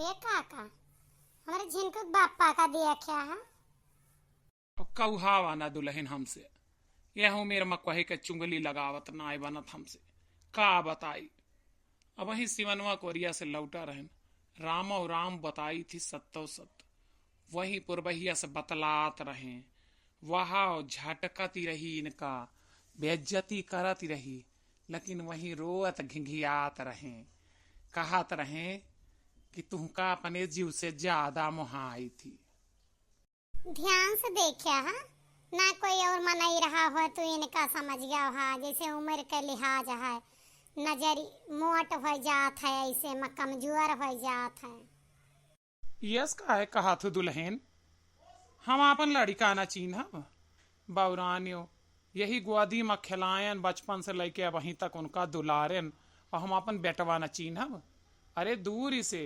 ए काका, हमारे झिनकुट बापा का दिया क्या है? कौहावा ना दुल्हन हमसे यह मेरे मकही के चुंगली लगावत नाय बनत हमसे का बताई। अब वही सिवनवा कोरिया से लौटा रहन राम और राम बताई थी सत्तो सत्य वही पुरबहिया से बतलात रहे वहा झटकती रही इनका बेइज्जती करती रही लेकिन वही रोत घिघियात रहे कहत रहे कि तुमका अपने जीव से ज्यादा मुहाई थी। ध्यान से देखिया हा, ना कोई और मनाई रहा हो तो इनका समझ गया हा जैसे उम्र के लिहाज है, नजर मोट हो जात है, ऐसे में कमजोर हो जात है। यस का है कहा थू दुल्हन, हम अपन लड़का ना चिन्ह बौरानियो यही गोदी में खिलायन बचपन से लेके वहीं तक उनका दुलारन और हम अपन बेटवा न चिन्ह। अरे दूर से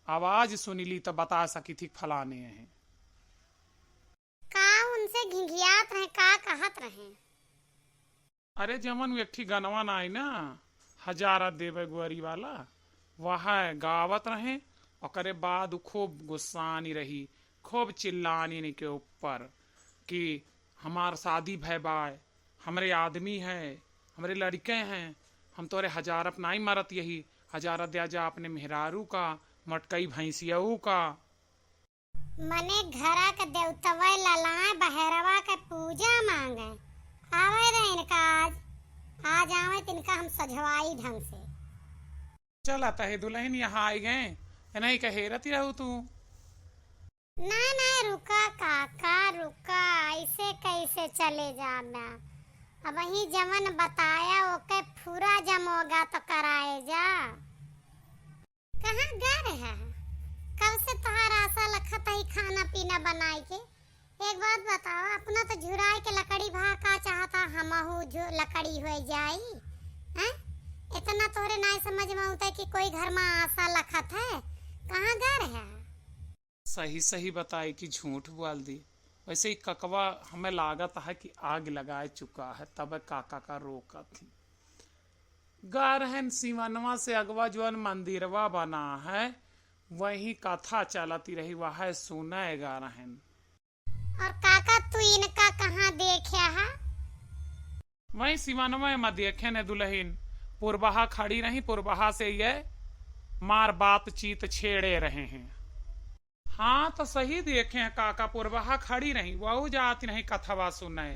आवाज सुनिली तो बता सकी थी फलाने हैं। का उनसे घिघियात रहे, का कहत रहे? अरे जमन एक गनवा ना आई ना हजारा देवे गोरी वाला वह गावत रहे और करे बाद खूब गुस्सानी रही खूब चिल्लानी इनके ऊपर कि हमार शादी भय बाय, हमरे आदमी है, हमरे लड़के हैं, हम तोरे हजार अपनाई मरत यही हजारा दिया जा अपने मेहरारू का मटकई भैंसियाऊ का। मने घरा के देवतवे ललाए बहरवा के पूजा मांगे आवे दे इनका आज आवे तिनका हम सजवाई ढंग से। चल आता है दुल्हन यहाँ आई गए नहीं कहेरती रहू तू। ना ना रुका काका रुका, ऐसे कैसे चले जाना? अब वही जमन बताया ओके पूरा जम होगा तो कराए जा। कहाँ गए है? कब से तुम्हारा आशा लखत है खाना पीना बनाए के? एक बात बताओ, अपना तो झुराई के लकड़ी भा का चाहता हमहू जो लकड़ी हो जाई हैं? इतना तोरे नहीं समझ में आता कि कोई घर में आशा लखत है। कहाँ गए है? सही सही बताई कि झूठ बोल दी। वैसे ही ककवा हमें लागत है कि आग लगाए चुका है तब काका का रोका थी। गारहन सिवनवा से अगवा जो मंदिरवा बना है वही कथा चलती रही वह सुने गारहन। और काका तू इनका कहाँ देखा है? वही सिवनवा में देखे ने दुल्हन पुरबहा खड़ी रही, पुरबहा से ये मार बातचीत छेड़े रहे हैं। हाँ तो सही देखे हैं काका, पुरबहा खड़ी रही वह जाती नहीं कथवा सुने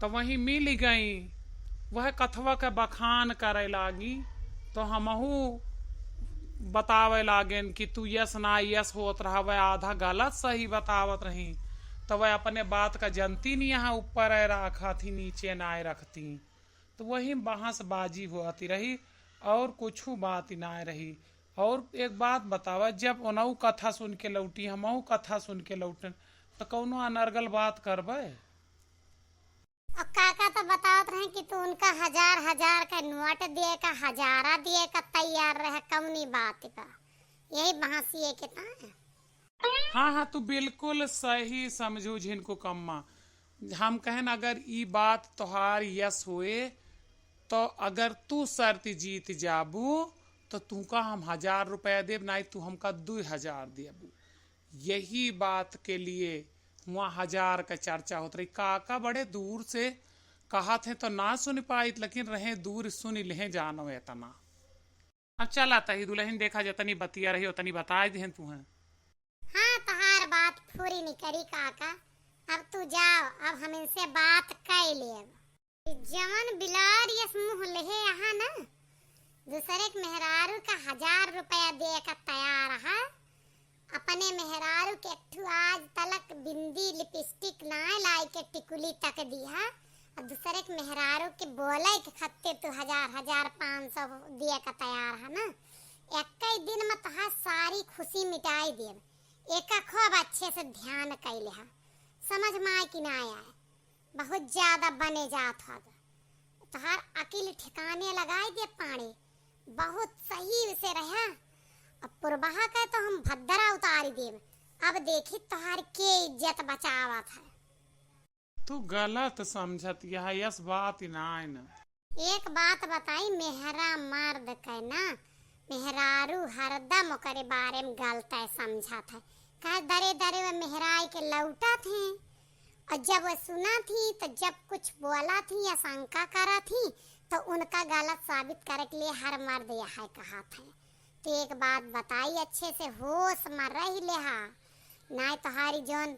तो वही मिल गई वह कथवा के बखान करे लागी तो हमहू बतावे लागेन कि तू यस ना यस होत रहा वह आधा गलत सही बतावत रही तो वह अपने बात का जनती नहीं यहाँ ऊपर रखा थी नीचे ना रखती तो वही बहसबाजी होती रही और कुछ बात ही ना रही। और एक बात बतावा, जब उनऊ कथा सुन के लौटी हमऊ कथा सुन के लौटन तो कौनो अनर्गल बात करबे। और काका तो बतावत रहे कि तू उनका हजार हजार का नोट दिए का हजारा दिए का तैयार रहे, कौनी बात का यही बहसिए कितना है। हाँ हाँ तू बिल्कुल सही समझू झिनको कम्मा। हम कहन अगर ई बात तोहार यस हुए तो अगर तू शर्त जीत जाबू तो तुमका हम 1000 रुपया देब, नहीं तू हमका 2000 देबू। यही बात के लिए वहाँ 1000 का चर्चा होत रही। काका बड़े दूर से कहा थे तो ना सुन पाई लेकिन रहे दूर सुन ले जानो इतना। अब चल आता ही दुल्हन देखा जतनी बतिया रही उतनी बता दे तू है। हाँ तुम्हार बात पूरी नहीं करी काका, अब तू जाओ, अब हम इनसे बात कर ले। जवन बिलार यस मुँह लेहे यहाँ ना दूसरे के मेहरारू का 1000 रुपया दे का तैयार है। अपने मेहरारू के आज तलक बिंदी लिपस्टिक ना लाई के टिकुली तक दिया और दूसरे के मेहरारू के बोले के खत्ते तू 1000-1500 दिए का तैयार है ना। एक ही दिन में तहा सारी खुशी मिटाई दे। एक खूब अच्छे से ध्यान कैले है, समझ में आए कि ना आए, बहुत ज्यादा बने जात है तहार अकिल ठिकाने लगाई दे पानी बहुत सही से रहा। अब पुरबहा का तो हम भद्रा उतारी देव, अब देखी तोहार के इज्जत बचावत है। तू गलत समझत यस बात ना। एक बात बताई, मेहरा मर्द का ना मेहरारू हरदम ओकरे बारे में गलत समझत है। कहे दरे दरे वह मेहराई के लौटा थे, और जब वह सुना थी तो जब कुछ बोला थी या शंका करा थी तो उनका गलत साबित करे के लिए हर मर्द यह कहा था। तो एक बात बताई, अच्छे से होश में रह लेहा, नहीं तुम्हारी जोन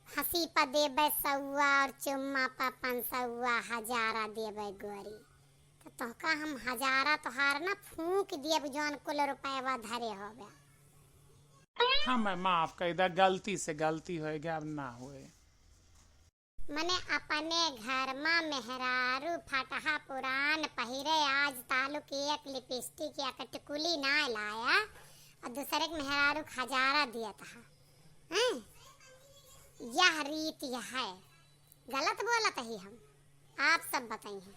हंसी पर देबे 100 और चुम्मा पर 500 हजारा देबे गोरी, तो तोहका हम हजारा तोहार ना फूंक दिए जोन कुल रुपया धरे होबे। हाँ मैं माफ कर दा, गलती से गलती हो गया, अब ना हुए। मने अपने घर में मेहरारू फटहा पुरान पहिरे, आज तालुक एक लिपस्टिक या कटकुली ना लाया और दूसरे के मेहरारू हजारा दिया था। यह रीत यह है, गलत बोलत ही हम, आप सब बताइए।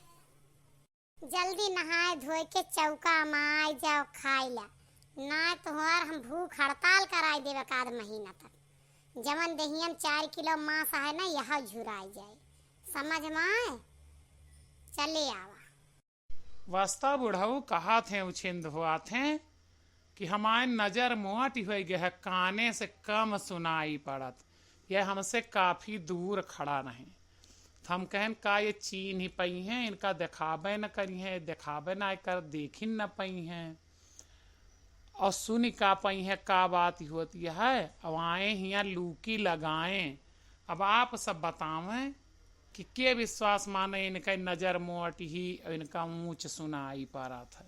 जल्दी नहाए धोए के चौका माय जाओ खाई ला, ना तुम्हार हम भूख हड़ताल कराई देवे आध महीना तक। जमन दहियम 4 किलो मांस है ना, यह झुराई जाए, समझ में आए? चले आवा। वास्ता बुढ़ऊ कहा थे उछिंद हुआ थे कि हमारे नजर मोटी हो गए है, काने से कम सुनाई पड़त, यह हमसे काफी दूर खड़ा नहीं। हम कहन का ये चीन ही पई हैं, इनका दिखाबे न करी है, दिखाबे न कर देखी न पई हैं और सुन का पई है का बात होती है। अब आए यहाँ लूकी लगाएं, अब आप सब बतावें कि के विश्वास माने इनका नजर मोट ही इनका ऊंच सुनाई पड़ा था।